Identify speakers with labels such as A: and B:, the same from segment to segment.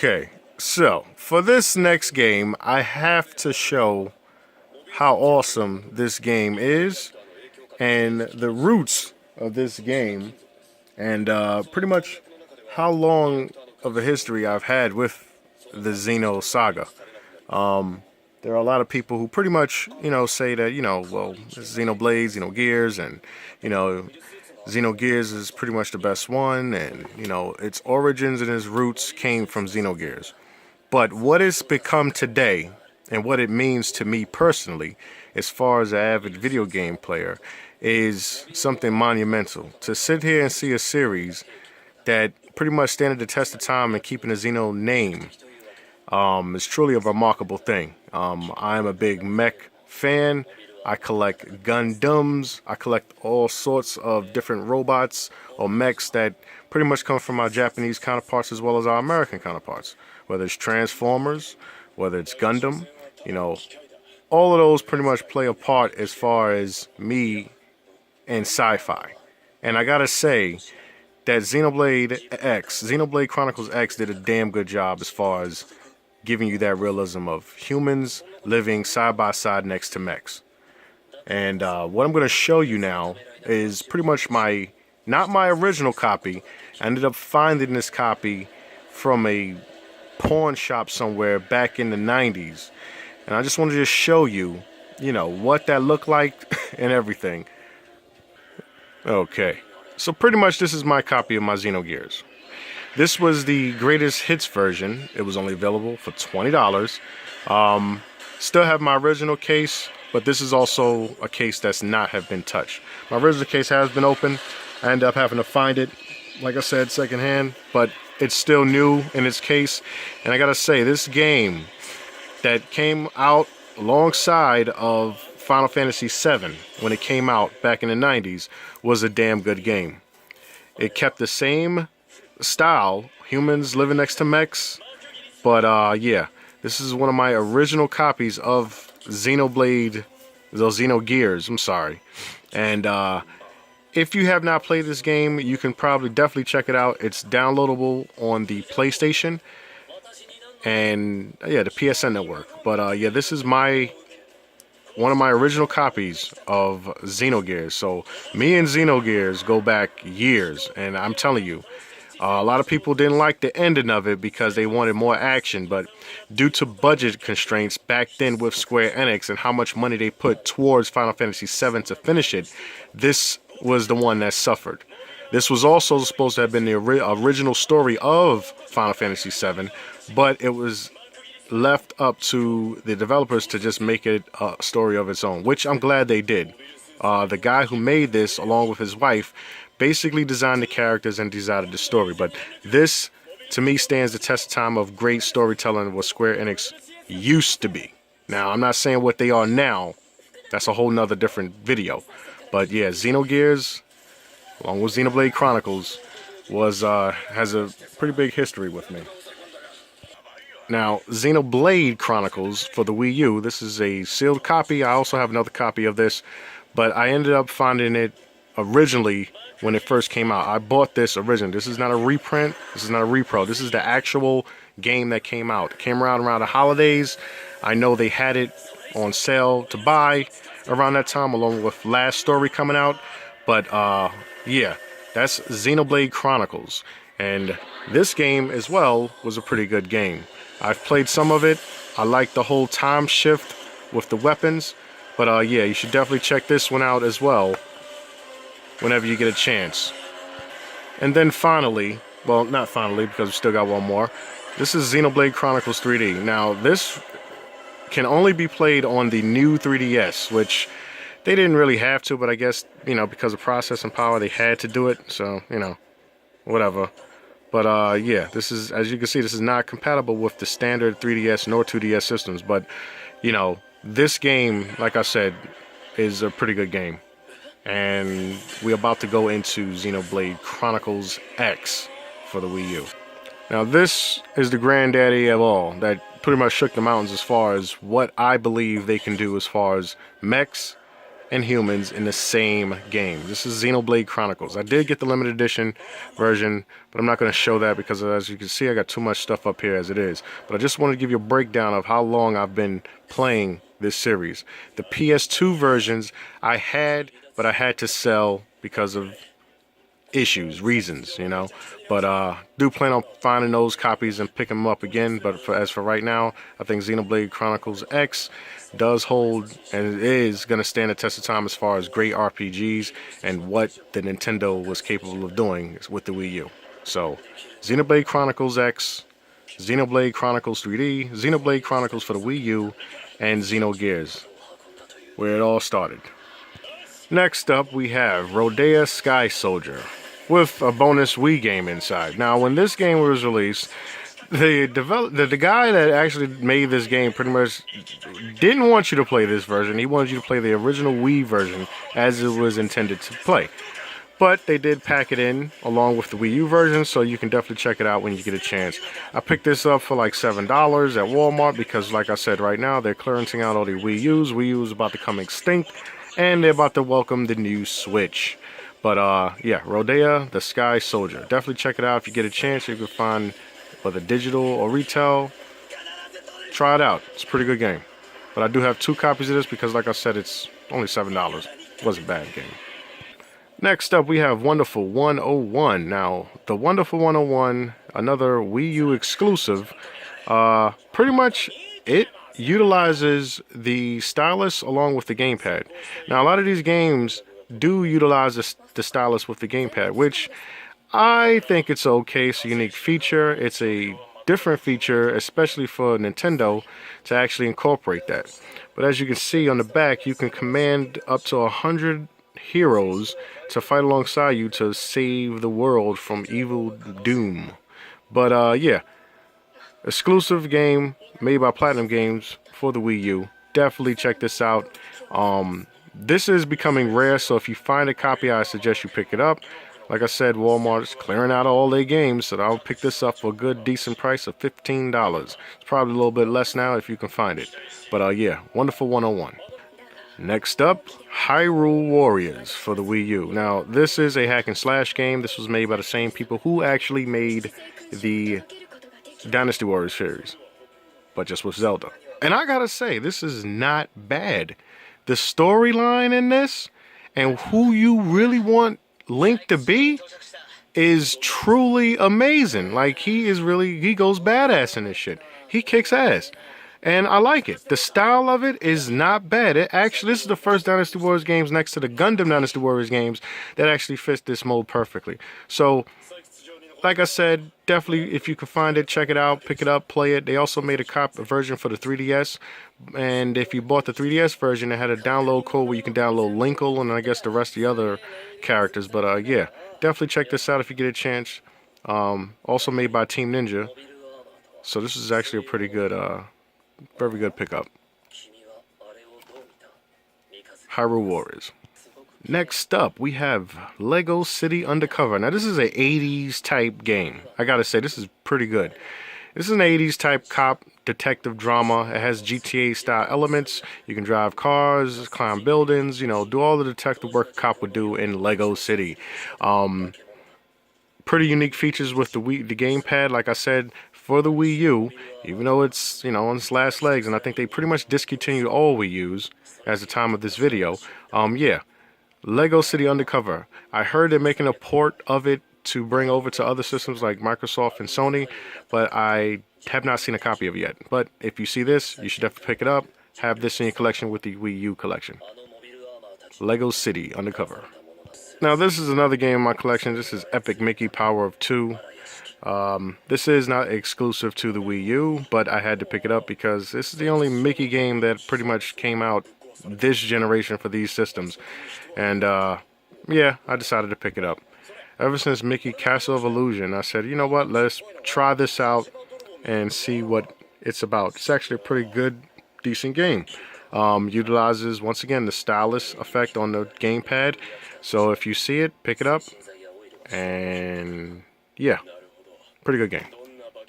A: Okay, so for this next game, I have to show how awesome this game is and the roots of this game, and pretty much how long of a history I've had with the Xeno Saga. There are a lot of people who pretty much, say that, well, it's Xenoblade, Xenogears, and, you know, Xenogears is pretty much the best one, and, its origins and its roots came from Xenogears. But what it's become today, and what it means to me personally, as far as an avid video game player, is something monumental. To sit here and see a series that pretty much standing the test of time and keeping the Xeno name is truly a remarkable thing. I'm a big mech fan. I collect Gundams. I collect all sorts of different robots or mechs that pretty much come from our Japanese counterparts as well as our American counterparts. Whether it's Transformers, whether it's Gundam, all of those pretty much play a part as far as me and sci-fi. And I gotta say that Xenoblade Chronicles X did a damn good job as far as giving you that realism of humans living side by side next to mechs. And what I'm going to show you now is pretty much not my original copy. I ended up finding this copy from a pawn shop somewhere back in the 90s. And I just wanted to show you, what that looked like and everything. Okay, so pretty much this is my copy of my Xenogears. This was the greatest hits version. It was only available for $20. Still have my original case, but this is also a case that's not have been touched. My original case has been open. I ended up having to find it, like I said, secondhand, but it's still new in its case. And I gotta say, this game that came out alongside of Final Fantasy VII when it came out back in the 90s was a damn good game. It kept the same style, humans living next to mechs, but yeah, this is one of my original copies of Xenoblade, those Xenogears, I'm sorry. And if you have not played this game, you can definitely check it out. It's downloadable on the PlayStation and yeah, the PSN network. But yeah, this is one of my original copies of Xenogears. So me and Xenogears go back years, and I'm telling you, a lot of people didn't like the ending of it because they wanted more action, but due to budget constraints back then with Square Enix and how much money they put towards Final Fantasy VII to finish it, this was the one that suffered. This was also supposed to have been the original story of Final Fantasy VII, but it was left up to the developers to just make it a story of its own, which I'm glad they did. The guy who made this, along with his wife, basically designed the characters and designed the story. But this, to me, stands the test of time of great storytelling, what Square Enix used to be. Now, I'm not saying what they are now. That's a whole nother different video. But yeah, Xenogears, along with Xenoblade Chronicles, has a pretty big history with me. Now, Xenoblade Chronicles for the Wii U, this is a sealed copy. I also have another copy of this, but I ended up finding it originally when it first came out. I bought this originally. This is not a reprint. This is not a repro. This is the actual game that came out. It came around the holidays. I know they had it on sale to buy around that time, along with Last Story coming out. But yeah, that's Xenoblade Chronicles. And this game as well was a pretty good game. I've played some of it. I like the whole time shift with the weapons. But yeah, you should definitely check this one out as well whenever you get a chance. And then finally, well, not finally, because we still got one more. This is Xenoblade Chronicles 3D. Now, this can only be played on the new 3DS, which they didn't really have to, but I guess, because of processing power, they had to do it. So, whatever. But yeah, this is, as you can see, this is not compatible with the standard 3DS nor 2DS systems. But, this game, like I said, is a pretty good game. And we're about to go into Xenoblade Chronicles X for the Wii U. Now, this is the granddaddy of all that pretty much shook the mountains as far as what I believe they can do as far as mechs and humans in the same game. This is Xenoblade Chronicles. I did get the limited edition version, but I'm not going to show that because as you can see, I got too much stuff up here as it is. But I just wanted to give you a breakdown of how long I've been playing this series. The PS2 versions I had, but I had to sell because of issues, reasons, you know. But do plan on finding those copies and picking them up again. But as for right now, I think Xenoblade Chronicles X does hold and it is going to stand the test of time as far as great RPGs and what the Nintendo was capable of doing with the Wii U. So Xenoblade Chronicles X, Xenoblade Chronicles 3D, Xenoblade Chronicles for the Wii U, and Xenogears, where it all started. Next up, we have Rodea Sky Soldier with a bonus Wii game inside. Now, when this game was released, the guy that actually made this game pretty much didn't want you to play this version. He wanted you to play the original Wii version as it was intended to play. But they did pack it in along with the Wii U version, so you can definitely check it out when you get a chance. I picked this up for like $7 at Walmart because, like I said, right now they're clearancing out all the Wii U's. Wii U is about to come extinct, and they're about to welcome the new Switch. But yeah, Rodea the Sky Soldier. Definitely check it out if you get a chance. You can find whether digital or retail. Try it out. It's a pretty good game. But I do have 2 copies of this because, like I said, it's only $7. It wasn't a bad game. Next up, we have Wonderful 101. Now, the Wonderful 101, another Wii U exclusive. Pretty much, it utilizes the stylus along with the gamepad. Now, a lot of these games do utilize the stylus with the gamepad, which I think it's okay. It's a unique feature. It's a different feature, especially for Nintendo, to actually incorporate that. But as you can see on the back, you can command up to 100 heroes to fight alongside you to save the world from evil doom. But yeah, exclusive game made by Platinum Games for the Wii U. Definitely check this out. This is becoming rare, so if you find a copy, I suggest you pick it up. Like I said, Walmart's clearing out all their games, so I'll pick this up for a good, decent price of $15. It's probably a little bit less now if you can find it. But yeah, Wonderful 101. Next up, Hyrule Warriors for the Wii U. Now, this is a hack and slash game. This was made by the same people who actually made the Dynasty Warriors series, but just with Zelda. And I gotta say, this is not bad. The storyline in this and who you really want Link to be is truly amazing. Like, he goes badass in this shit. He kicks ass. And I like it. The style of it is not bad. This is the first Dynasty Warriors games next to the Gundam Dynasty Warriors games that actually fits this mode perfectly. So, like I said, definitely if you can find it, check it out, pick it up, play it. They also made a version for the 3DS. And if you bought the 3DS version, it had a download code where you can download Linkle and I guess the rest of the other characters. But yeah, definitely check this out if you get a chance. Also made by Team Ninja. So this is actually a pretty good, very good pickup. Hyrule Warriors. Next up, we have Lego City Undercover. Now, this is an 80s type game. I gotta say, this is pretty good. This is an 80s type cop detective drama. It has GTA style elements. You can drive cars, climb buildings, you know, do all the detective work a cop would do in Lego City. Pretty unique features with the gamepad. Like I said, for the Wii U, even though it's, you know, on its last legs, and I think they pretty much discontinued all Wii U's as the time of this video. Yeah, Lego City Undercover. I heard they're making a port of it to bring over to other systems like Microsoft and Sony, but I have not seen a copy of it yet. But if you see this, you should definitely pick it up. Have this in your collection with the Wii U collection. Lego City Undercover. Now, this is another game in my collection. This is Epic Mickey Power of 2. This is not exclusive to the Wii U, but I had to pick it up because this is the only Mickey game that pretty much came out this generation for these systems. And yeah, I decided to pick it up. Ever since Mickey Castle of Illusion, I said, you know what, let's try this out and see what it's about. It's actually a pretty good, decent game. Utilizes, once again, the stylus effect on the gamepad. So if you see it, pick it up. And yeah, pretty good game.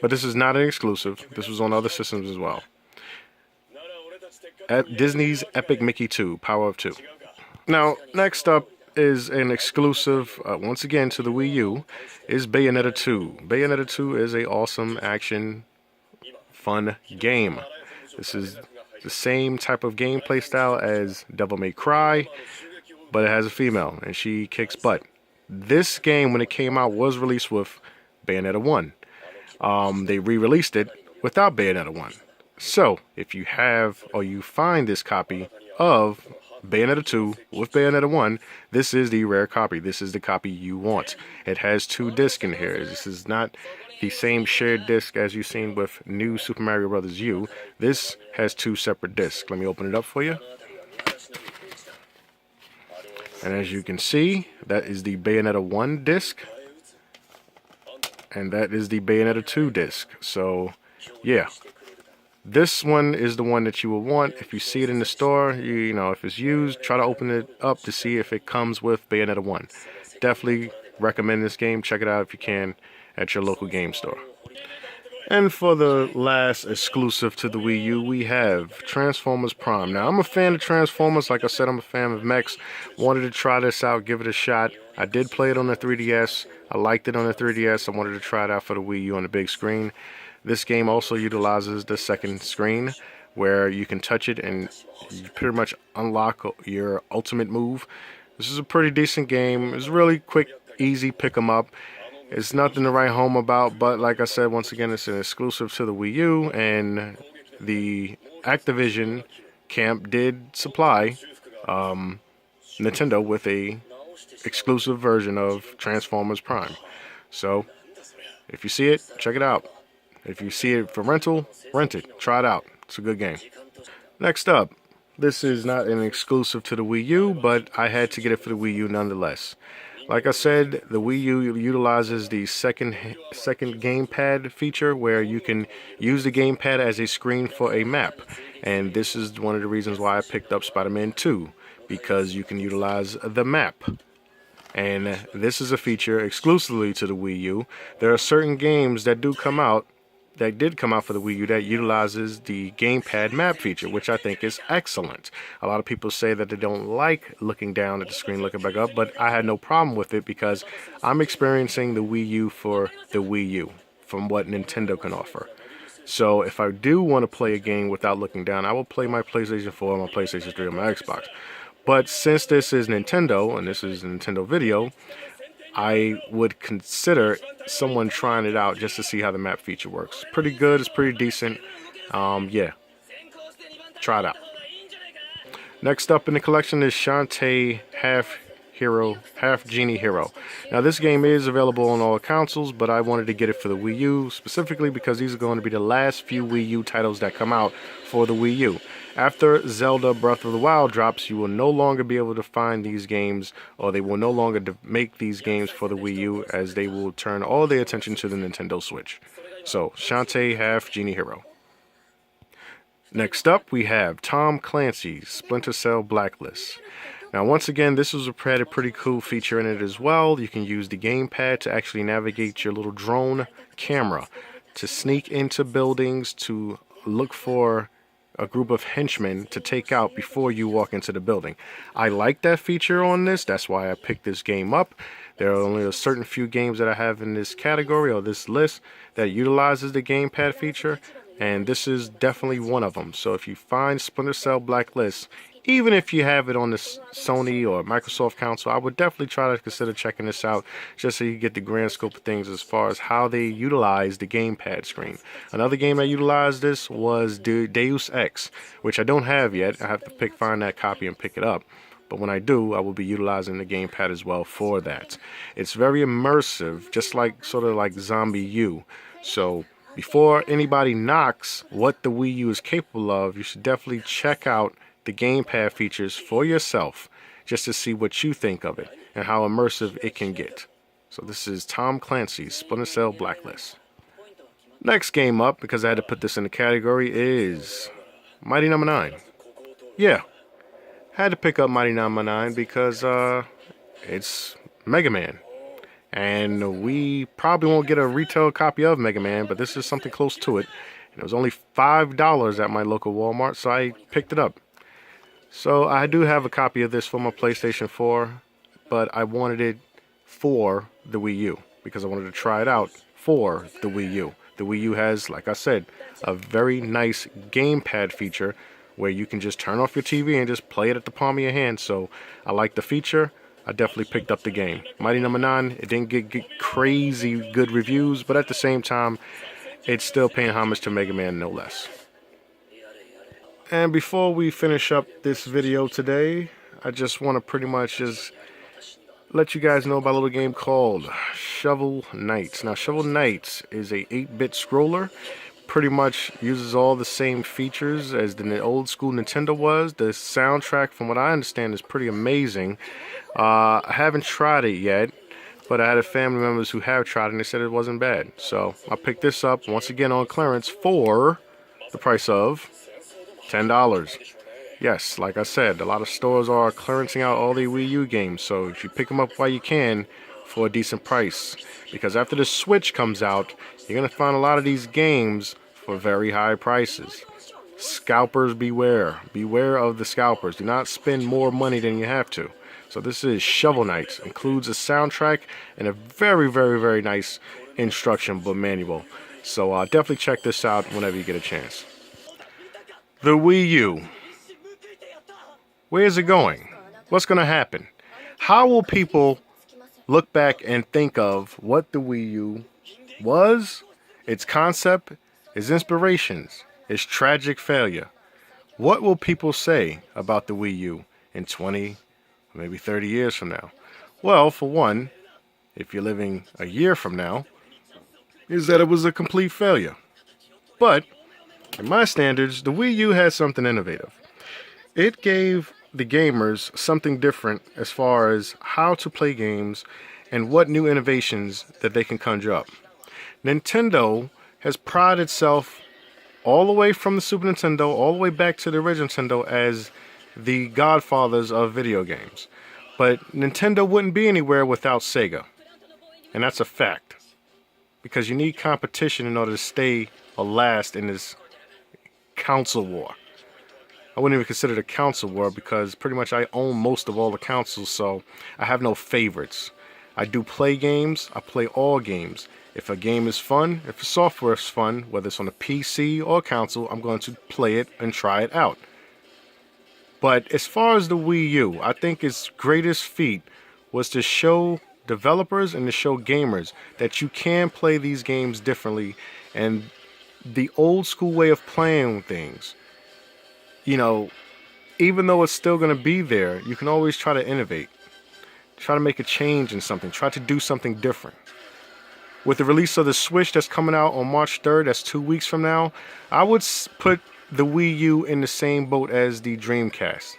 A: But this is not an exclusive. This was on other systems as well. At Disney's Epic Mickey 2, Power of 2. Now, next up is an exclusive, once again, to the Wii U, is Bayonetta 2. Bayonetta 2 is a awesome action, fun game. This is the same type of gameplay style as Devil May Cry, but it has a female, and she kicks butt. This game, when it came out, was released with Bayonetta 1. They re-released it without Bayonetta 1. So, if you have or you find this copy of Bayonetta 2 with Bayonetta 1, this is the rare copy. This is the copy you want. It has 2 discs in here. This is not the same shared disc as you've seen with New Super Mario Bros. U. This has 2 separate discs. Let me open it up for you. And as you can see, that is the Bayonetta 1 disc. And that is the Bayonetta 2 disc. So, yeah. This one is the one that you will want. If you see it in the store, you know, if it's used, try to open it up to see if it comes with Bayonetta 1. Definitely recommend this game. Check it out if you can at your local game store. And for the last exclusive to the Wii U, we have Transformers Prime. Now, I'm a fan of Transformers. Like I said, I'm a fan of mechs. Wanted to try this out, give it a shot. I did play it on the 3DS. I liked it on the 3DS. I wanted to try it out for the Wii U on the big screen. This game also utilizes the second screen where you can touch it and you pretty much unlock your ultimate move. This is a pretty decent game. It's really quick, easy, pick 'em up. It's nothing to write home about, but like I said, once again, it's an exclusive to the Wii U, and the Activision camp did supply Nintendo with a exclusive version of Transformers Prime. So, if you see it, check it out. If you see it for rental, rent it. Try it out. It's a good game. Next up, this is not an exclusive to the Wii U, but I had to get it for the Wii U nonetheless. Like I said, the Wii U utilizes the second gamepad feature where you can use the gamepad as a screen for a map. And this is one of the reasons why I picked up Spider-Man 2, because you can utilize the map. And this is a feature exclusively to the Wii U. There are certain games that did come out for the Wii U that utilizes the gamepad map feature, which I think is excellent. A lot of people say that they don't like looking down at the screen, looking back up, but I had no problem with it because I'm experiencing the Wii U for the Wii U, from what Nintendo can offer. So if I do want to play a game without looking down, I will play my PlayStation 4, my PlayStation 3, or my Xbox. But since this is Nintendo, and this is a Nintendo video, I would consider someone trying it out just to see how the map feature works. Pretty good, it's pretty decent. Yeah, try it out. Next up in the collection is Shantae Half Hero, Half Genie Hero. Now this game is available on all consoles, but I wanted to get it for the Wii U specifically because these are going to be the last few Wii U titles that come out for the Wii U. After Zelda Breath of the Wild drops, you will no longer be able to find these games, or they will no longer make these games for the Wii U, as they will turn all their attention to the Nintendo Switch. So, Shantae Half Genie Hero. Next up, we have Tom Clancy's Splinter Cell Blacklist. Now, once again, this had a pretty cool feature in it as well. You can use the gamepad to actually navigate your little drone camera to sneak into buildings, to look for a group of henchmen to take out before you walk into the building. I like that feature on this. That's why I picked this game up. There are only a certain few games that I have in this category or this list that utilizes the gamepad feature, and this is definitely one of them. So if you find Splinter Cell Blacklist, even if you have it on the Sony or Microsoft console, I would definitely try to consider checking this out just so you get the grand scope of things as far as how they utilize the gamepad screen. Another game that utilized this was Deus Ex, which I don't have yet. I have to find that copy and pick it up. But when I do, I will be utilizing the gamepad as well for that. It's very immersive, just like sort of like Zombie U. So before anybody knocks what the Wii U is capable of, you should definitely check out the gamepad features for yourself just to see what you think of it and how immersive it can get. So this is Tom Clancy's Splinter Cell Blacklist. Next game up, because I had to put this in the category, is Mighty Number 9. Yeah, had to pick up Mighty Number 9 because it's Mega Man. And we probably won't get a retail copy of Mega Man, but this is something close to it. And it was only $5 at my local Walmart, so I picked it up. So I do have a copy of this for my PlayStation 4, but I wanted it for the Wii U because I wanted to try it out for the Wii U. The Wii U has, like I said, a very nice gamepad feature where you can just turn off your TV and just play it at the palm of your hand. So I like the feature. I definitely picked up the game. Mighty Number 9, it didn't get crazy good reviews, but at the same time, it's still paying homage to Mega Man, no less. And before we finish up this video today, I just want to pretty much just let you guys know about a little game called Shovel Knights. Now, Shovel Knights is a 8-bit scroller. Pretty much uses all the same features as the old school Nintendo was. The soundtrack, from what I understand, is pretty amazing. I haven't tried it yet, but I had family members who have tried it and they said it wasn't bad. So I picked this up once again on clearance for the price of $10. Yes, like I said, a lot of stores are clearancing out all the Wii U games, so if you pick them up while you can for a decent price, because after the Switch comes out, you're going to find a lot of these games for very high prices. Scalpers beware. Beware of the scalpers. Do not spend more money than you have to. So this is Shovel Knight. Includes a soundtrack and a very, very, very nice instruction book manual. So definitely check this out whenever you get a chance. The Wii U. Where is it going? What's going to happen? How will people look back and think of what the Wii U was, its concept, its inspirations, its tragic failure? What will people say about the Wii U in 20, maybe 30 years from now? Well, for one, if you're living a year from now, is that it was a complete failure. But, in my standards, the Wii U had something innovative. It gave the gamers something different as far as how to play games and what new innovations that they can conjure up. Nintendo has prided itself all the way from the Super Nintendo all the way back to the original Nintendo as the godfathers of video games. But Nintendo wouldn't be anywhere without Sega. And that's a fact. Because you need competition in order to stay last in this console war. I wouldn't even consider it a console war because pretty much I own most of all the consoles, so I have no favorites. I do play games. I play all games. If a game is fun, if the software is fun, whether it's on a PC or a console, I'm going to play it and try it out. But as far as the Wii U, I think its greatest feat was to show developers and to show gamers that you can play these games differently, and the old school way of playing things, you know, even though it's still going to be there, you can always try to innovate. Try to make a change in something. Try to do something different. With the release of the Switch that's coming out on March 3rd, that's 2 weeks from now, I would put the Wii U in the same boat as the Dreamcast.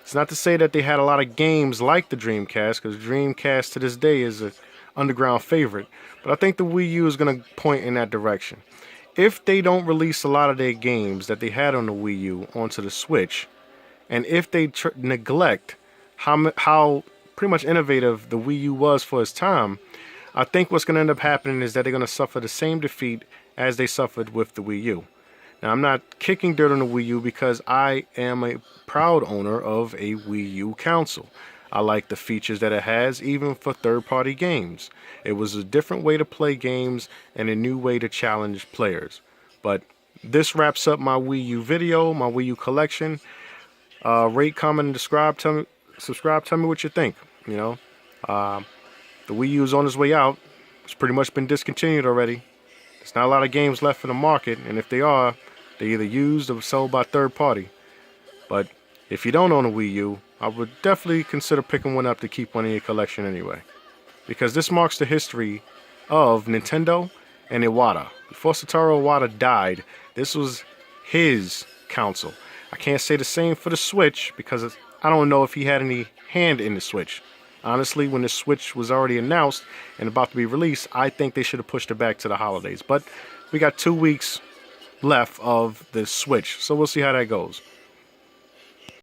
A: It's not to say that they had a lot of games like the Dreamcast, because Dreamcast to this day is an underground favorite, but I think the Wii U is going to point in that direction. If they don't release a lot of their games that they had on the Wii U onto the Switch, and if they neglect how pretty much innovative the Wii U was for its time, I think what's going to end up happening is that they're going to suffer the same defeat as they suffered with the Wii U. Now, I'm not kicking dirt on the Wii U because I am a proud owner of a Wii U console. I like the features that it has, even for third-party games. It was a different way to play games and a new way to challenge players. But this wraps up my Wii U video, my Wii U collection. Rate, comment, and subscribe. Tell me what you think. You know, the Wii U is on its way out. It's pretty much been discontinued already. There's not a lot of games left in the market, and if they are, they're either used or sold by third party. But if you don't own a Wii U, I would definitely consider picking one up to keep one in your collection anyway. Because this marks the history of Nintendo and Iwata. Before Satoru Iwata died, this was his console. I can't say the same for the Switch because I don't know if he had any hand in the Switch. Honestly, when the Switch was already announced and about to be released, I think they should have pushed it back to the holidays. But we got 2 weeks left of the Switch, so we'll see how that goes.